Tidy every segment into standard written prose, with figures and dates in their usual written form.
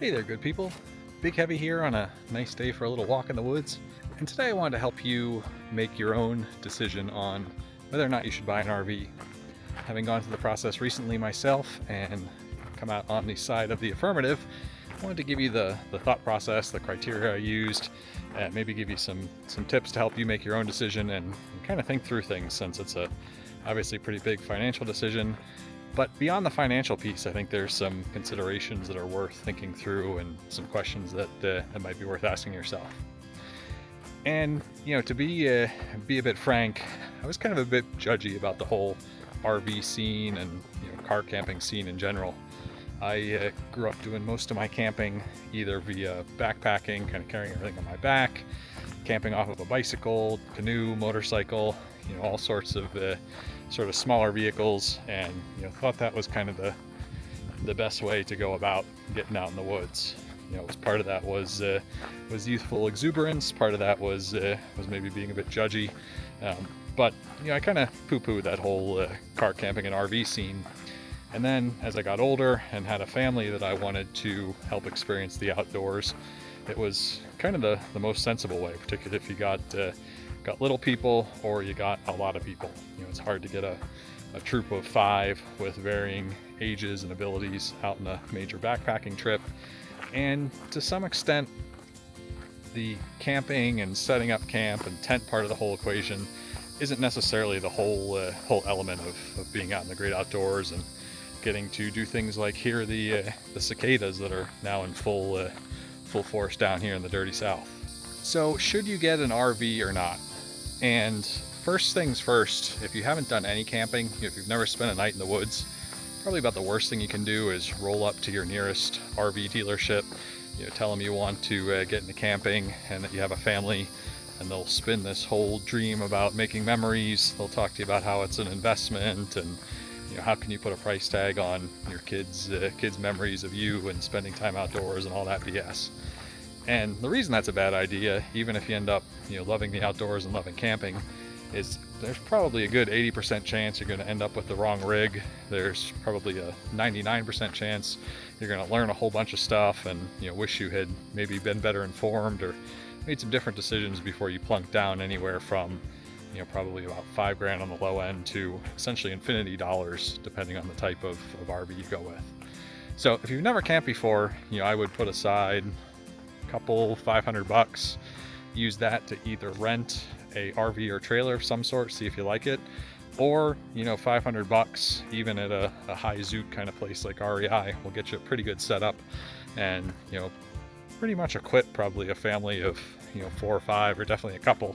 Hey there, good people. Big Heavy here on a nice day for a little walk in the woods. And today I wanted to help you make your own decision on whether or not you should buy an RV. Having gone through the process recently myself and come out on the side of the affirmative, I wanted to give you the thought process, the criteria I used, and maybe give you some tips to help you make your own decision and kind of think through things, since it's a obviously pretty big financial decision. But beyond the financial piece, I think there's some considerations that are worth thinking through and some questions that might be worth asking yourself. And to be a bit frank, I was kind of a bit judgy about the whole RV scene and car camping scene in general. I grew up doing most of my camping either via backpacking, kind of carrying everything on my back, camping off of a bicycle, canoe, motorcycle, all sorts of sort of smaller vehicles, and thought that was kind of the best way to go about getting out in the woods. Was part of that was youthful exuberance. Part of that was maybe being a bit judgy, but I kind of poo-pooed that whole car camping and RV scene. And then as I got older and had a family that I wanted to help experience the outdoors, it was kind of the most sensible way, particularly if you got little people or you got a lot of people. It's hard to get a troop of 5 with varying ages and abilities out in a major backpacking trip. And to some extent, the camping and setting up camp and tent part of the whole equation isn't necessarily the whole element of being out in the great outdoors and getting to do things like hear the cicadas that are now in full force down here in the dirty South. So should you get an RV or not? And first things first, if you haven't done any camping, if you've never spent a night in the woods, probably about the worst thing you can do is roll up to your nearest RV dealership, tell them you want to get into camping and that you have a family, and they'll spin this whole dream about making memories. They'll talk to you about how it's an investment and how can you put a price tag on your kids' memories of you and spending time outdoors and all that BS. And the reason that's a bad idea, even if you end up loving the outdoors and loving camping, is there's probably a good 80% chance you're going to end up with the wrong rig. There's probably a 99% chance you're going to learn a whole bunch of stuff and wish you had maybe been better informed or made some different decisions before you plunk down anywhere from probably about $5,000 on the low end to essentially infinity dollars, depending on the type of RV you go with. So if you've never camped before, I would put aside a couple $500, use that to either rent a RV or trailer of some sort, see if you like it, or $500 even at a high zoot kind of place like REI will get you a pretty good setup and pretty much equip probably a family of 4 or 5 or definitely a couple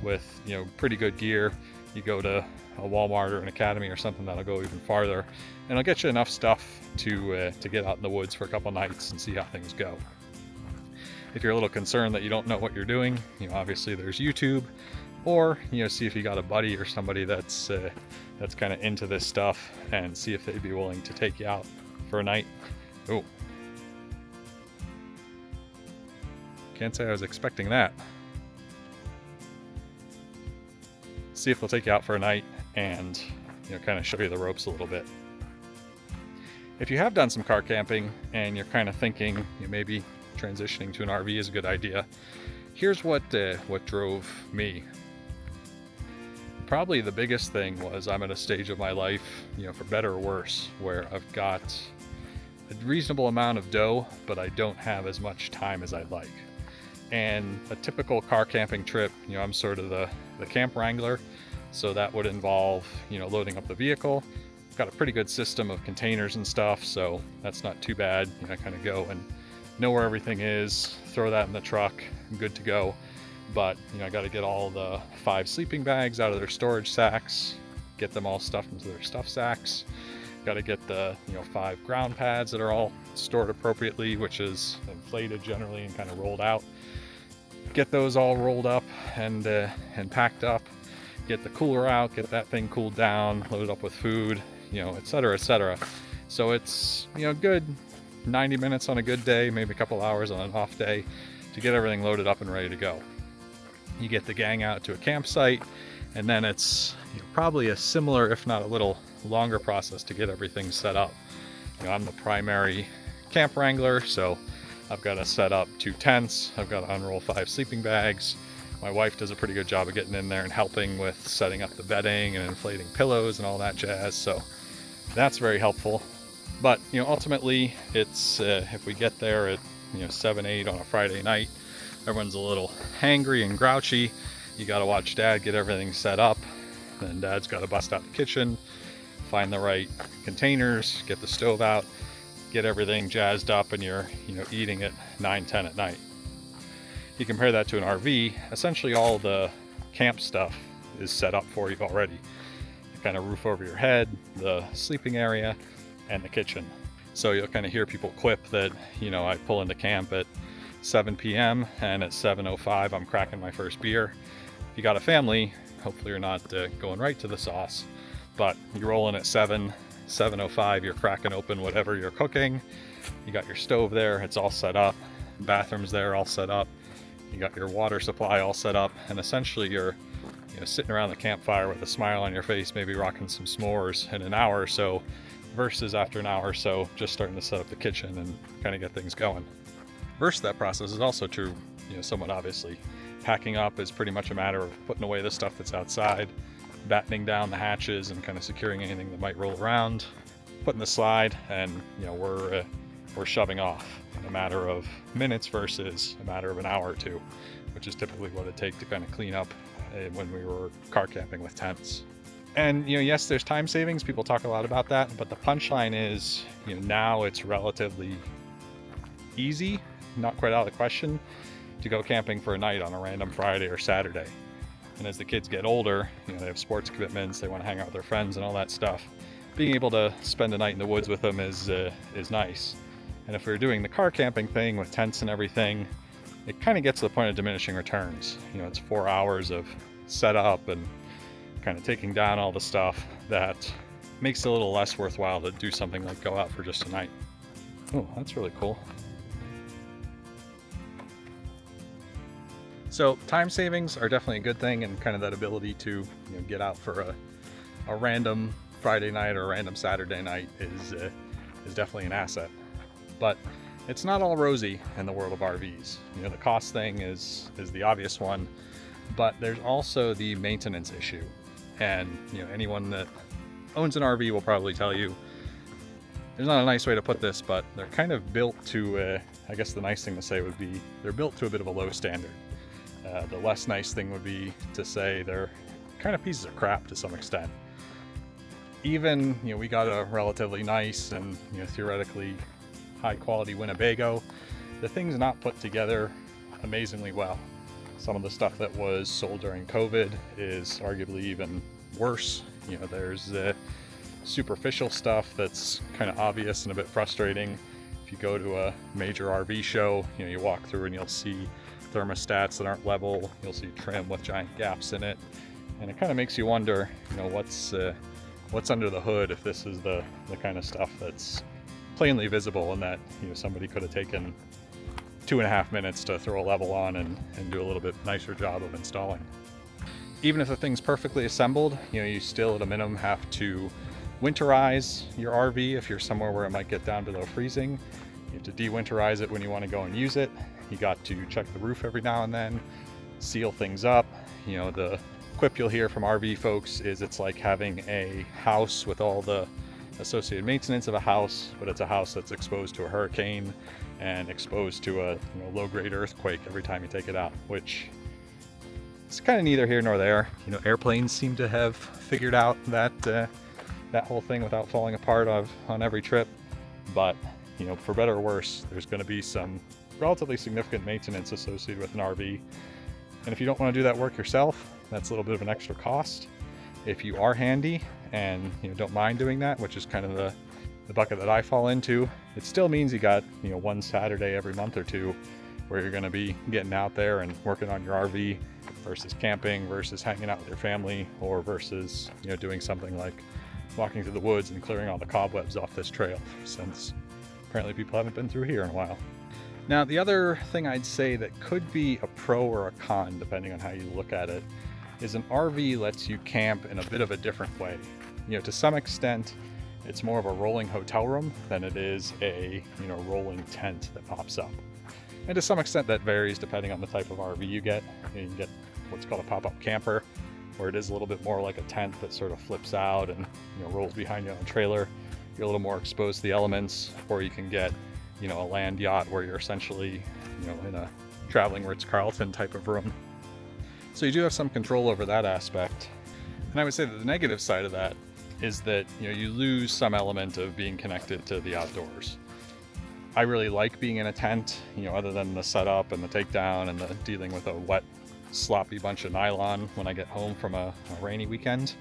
with pretty good gear. You go to a Walmart or an Academy or something, that'll go even farther, and it'll get you enough stuff to get out in the woods for a couple nights and see how things go. If you're a little concerned that you don't know what you're doing, obviously there's YouTube, or see if you got a buddy or somebody that's kind of into this stuff and see if they'd be willing to take you out for a night. Oh, can't say I was expecting that. See if they'll take you out for a night and kind of show you the ropes a little bit. If you have done some car camping and you're kind of thinking maybe transitioning to an RV is a good idea, here's what drove me. Probably the biggest thing was I'm at a stage of my life, for better or worse, where I've got a reasonable amount of dough, but I don't have as much time as I'd like. And a typical car camping trip, I'm sort of the camp wrangler, so that would involve loading up the vehicle. I've got a pretty good system of containers and stuff, so that's not too bad. I kind of go and know where everything is, throw that in the truck, I'm good to go. But I got to get all the 5 sleeping bags out of their storage sacks, get them all stuffed into their stuff sacks. Got to get the 5 ground pads that are all stored appropriately, which is inflated generally and kind of rolled out. Get those all rolled up and packed up. Get the cooler out, get that thing cooled down, load it up with food, et cetera, et cetera. So it's good 90 minutes on a good day, maybe a couple hours on an off day to get everything loaded up and ready to go. You get the gang out to a campsite, and then it's probably a similar, if not a little longer process to get everything set up. I'm the primary camp wrangler, so I've got to set up 2 tents. I've got to unroll 5 sleeping bags. My wife does a pretty good job of getting in there and helping with setting up the bedding and inflating pillows and all that jazz. So that's very helpful. But ultimately, it's if we get there at 7, 8 on a Friday night, everyone's a little hangry and grouchy. You got to watch Dad get everything set up. Then Dad's got to bust out the kitchen, find the right containers, get the stove out, get everything jazzed up, and you're eating at 9, 10 at night. You compare that to an RV, essentially all the camp stuff is set up for you already. The kind of roof over your head, the sleeping area, and the kitchen. So you'll kind of hear people quip that, I pull into camp at 7 p.m. and at 7:05 I'm cracking my first beer. If you got a family, hopefully you're not going right to the sauce, but you roll in at 7:05, you're cracking open whatever you're cooking. You got your stove there, it's all set up. Bathroom's there, all set up. You got your water supply all set up, and essentially you're sitting around the campfire with a smile on your face, maybe rocking some s'mores in an hour or so, versus after an hour or so just starting to set up the kitchen and kind of get things going. Versus that process is also true, somewhat obviously. Packing up is pretty much a matter of putting away the stuff that's outside, battening down the hatches and kind of securing anything that might roll around, putting the slide, and we're shoving off in a matter of minutes versus a matter of an hour or two, which is typically what it takes to kind of clean up when we were car camping with tents. And yes, there's time savings. People talk a lot about that, but the punchline is, now it's relatively easy, not quite out of the question, to go camping for a night on a random Friday or Saturday. And as the kids get older, they have sports commitments, they want to hang out with their friends and all that stuff. Being able to spend a night in the woods with them is nice. And if we were doing the car camping thing with tents and everything, it kind of gets to the point of diminishing returns. It's 4 hours of setup and kind of taking down all the stuff that makes it a little less worthwhile to do something like go out for just a night. Oh, that's really cool. So time savings are definitely a good thing, and kind of that ability to get out for a random Friday night or a random Saturday night is definitely an asset. But it's not all rosy in the world of RVs. The cost thing is the obvious one, but there's also the maintenance issue. And anyone that owns an RV will probably tell you, there's not a nice way to put this, but they're kind of built to, I guess the nice thing to say would be, they're built to a bit of a low standard. The less nice thing would be to say they're kind of pieces of crap to some extent. Even, we got a relatively nice and, theoretically high quality Winnebago. The thing's not put together amazingly well. Some of the stuff that was sold during COVID is arguably even worse. There's superficial stuff that's kind of obvious and a bit frustrating. If you go to a major RV show, you walk through and you'll see thermostats that aren't level. You'll see trim with giant gaps in it, and it kind of makes you wonder, what's under the hood if this is the kind of stuff that's plainly visible, and that somebody could have taken 2.5 minutes to throw a level on and do a little bit nicer job of installing. Even if the thing's perfectly assembled, you still at a minimum have to winterize your RV if you're somewhere where it might get down below freezing. You have to de-winterize it when you want to go and use it. You got to check the roof every now and then, seal things up. The quip you'll hear from RV folks is it's like having a house with all the associated maintenance of a house, but it's a house that's exposed to a hurricane and exposed to a low-grade earthquake every time you take it out, which is kind of neither here nor there. Airplanes seem to have figured out that whole thing without falling apart on every trip, but for better or worse, there's going to be some relatively significant maintenance associated with an RV. And if you don't want to do that work yourself, that's a little bit of an extra cost. If you are handy and don't mind doing that, which is kind of the bucket that I fall into, it still means you got one Saturday every month or two where you're going to be getting out there and working on your RV versus camping versus hanging out with your family, or versus doing something like walking through the woods and clearing all the cobwebs off this trail, since apparently people haven't been through here in a while. Now, the other thing I'd say that could be a pro or a con, depending on how you look at it, is an RV lets you camp in a bit of a different way. To some extent, it's more of a rolling hotel room than it is a rolling tent that pops up. And to some extent that varies depending on the type of RV you get. You can get what's called a pop-up camper, where it is a little bit more like a tent that sort of flips out and rolls behind you on a trailer. You're a little more exposed to the elements. Or you can get a land yacht where you're essentially in a traveling Ritz-Carlton type of room. So you do have some control over that aspect. And I would say that the negative side of that is that you lose some element of being connected to the outdoors. I really like being in a tent, other than the setup and the takedown and the dealing with a wet, sloppy bunch of nylon when I get home from a rainy weekend.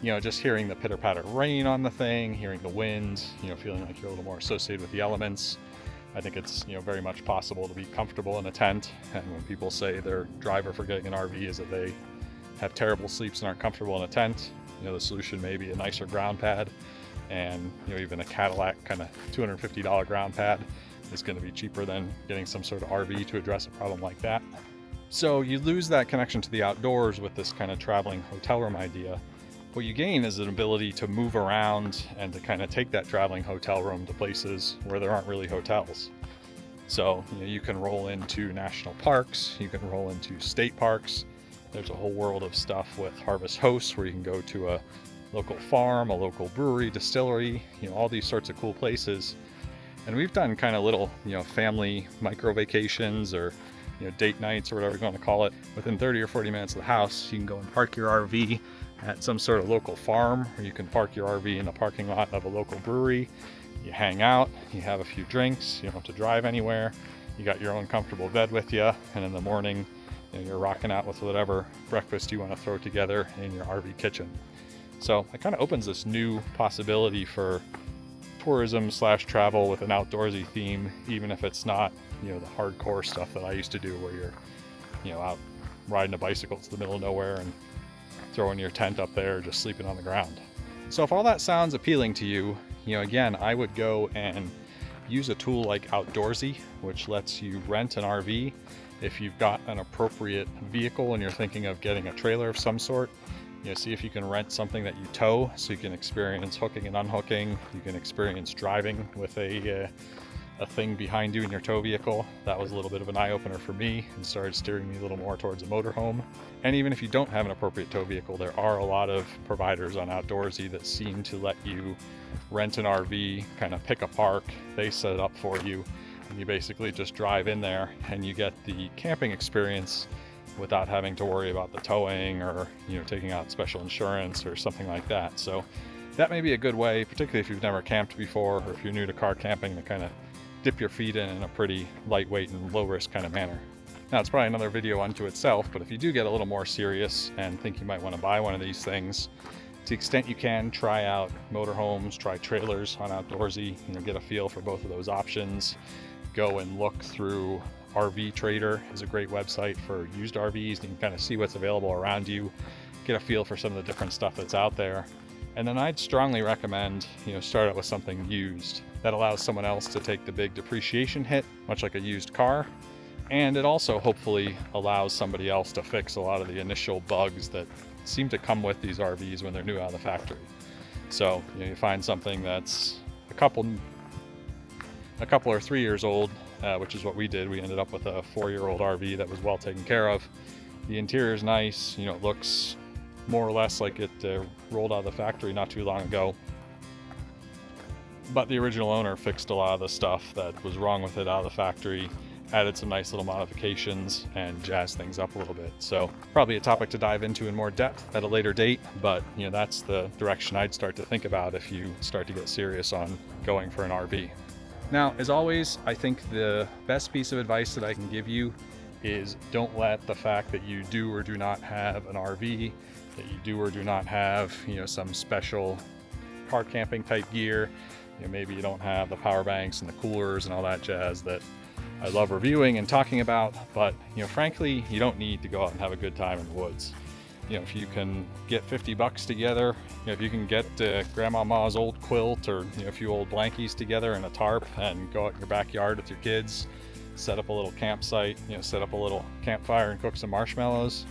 Just hearing the pitter-patter rain on the thing, hearing the wind, feeling like you're a little more associated with the elements. I think it's very much possible to be comfortable in a tent. And when people say their driver for getting an RV is that they have terrible sleeps and aren't comfortable in a tent, the solution may be a nicer ground pad. And even a Cadillac kind of $250 ground pad is going to be cheaper than getting some sort of RV to address a problem like that. So you lose that connection to the outdoors with this kind of traveling hotel room idea. What you gain is an ability to move around and to kind of take that traveling hotel room to places where there aren't really hotels. So you can roll into national parks, you can roll into state parks. There's a whole world of stuff with Harvest Hosts where you can go to a local farm, a local brewery, distillery, all these sorts of cool places. And we've done kind of little, family micro vacations or, date nights or whatever you want to call it. Within 30 or 40 minutes of the house, you can go and park your RV at some sort of local farm, or you can park your RV in the parking lot of a local brewery. You hang out, you have a few drinks, you don't have to drive anywhere. You got your own comfortable bed with you, and in the morning, you're rocking out with whatever breakfast you want to throw together in your RV kitchen. So it kind of opens this new possibility for tourism / travel with an outdoorsy theme, even if it's not, the hardcore stuff that I used to do where you're, out riding a bicycle to the middle of nowhere and throwing your tent up there, just sleeping on the ground. So if all that sounds appealing to you, again, I would go and use a tool like Outdoorsy, which lets you rent an RV. If you've got an appropriate vehicle and you're thinking of getting a trailer of some sort, see if you can rent something that you tow, so you can experience hooking and unhooking. You can experience driving with a thing behind you in your tow vehicle. That was a little bit of an eye-opener for me and started steering me a little more towards a motorhome. And even if you don't have an appropriate tow vehicle, there are a lot of providers on Outdoorsy that seem to let you rent an RV, kind of pick a park, they set it up for you, and you basically just drive in there and you get the camping experience without having to worry about the towing or taking out special insurance or something like that. So that may be a good way, particularly if you've never camped before or if you're new to car camping, to kind of dip your feet in a pretty lightweight and low risk kind of manner. Now it's probably another video unto itself, but if you do get a little more serious and think you might want to buy one of these things, to the extent you can, try out motorhomes, try trailers on Outdoorsy, get a feel for both of those options. Go and look through RV Trader is a great website for used RVs, and you can kind of see what's available around you, get a feel for some of the different stuff that's out there. And then I'd strongly recommend, start out with something used. That allows someone else to take the big depreciation hit, much like a used car. And it also hopefully allows somebody else to fix a lot of the initial bugs that seem to come with these RVs when they're new out of the factory. So you find something that's a couple or 3 years old, which is what we did. We ended up with a 4-year-old RV that was well taken care of. The interior is nice, it looks more or less like it rolled out of the factory not too long ago. But the original owner fixed a lot of the stuff that was wrong with it out of the factory, added some nice little modifications, and jazzed things up a little bit. So probably a topic to dive into in more depth at a later date, but that's the direction I'd start to think about if you start to get serious on going for an RV. Now, as always, I think the best piece of advice that I can give you is don't let the fact that you do or do not have an RV, that you do or do not have, some special car camping type gear, maybe you don't have the power banks and the coolers and all that jazz that I love reviewing and talking about, but frankly, you don't need to go out and have a good time in the woods. If you can get $50 together, if you can get grandmama's old quilt or a few old blankies together and a tarp and go out in your backyard with your kids, set up a little campsite, set up a little campfire and cook some marshmallows.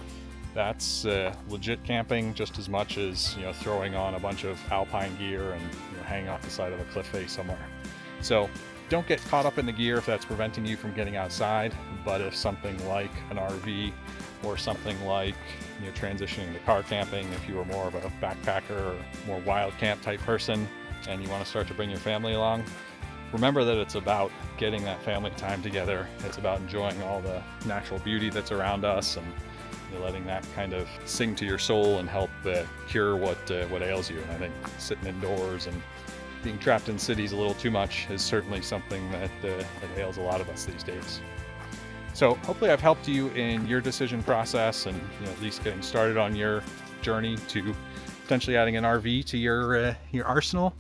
That's legit camping just as much as throwing on a bunch of alpine gear and hanging off the side of a cliff face somewhere. So Don't get caught up in the gear if that's preventing you from getting outside, but if something like an RV or something like transitioning to car camping, if you are more of a backpacker or more wild camp type person and you want to start to bring your family along, remember that it's about getting that family time together. It's about enjoying all the natural beauty that's around us and letting that kind of sing to your soul and help cure what ails you. And I think sitting indoors and being trapped in cities a little too much is certainly something that ails a lot of us these days. So hopefully I've helped you in your decision process and at least getting started on your journey to potentially adding an RV to your arsenal.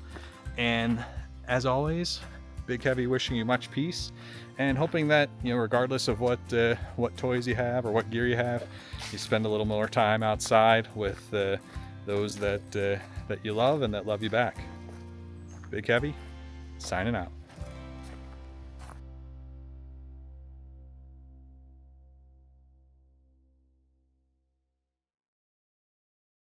And as always, Big Heavy wishing you much peace and hoping that regardless of what toys you have or what gear you have, you spend a little more time outside with those that you love and that love you back. Big Heavy, signing out.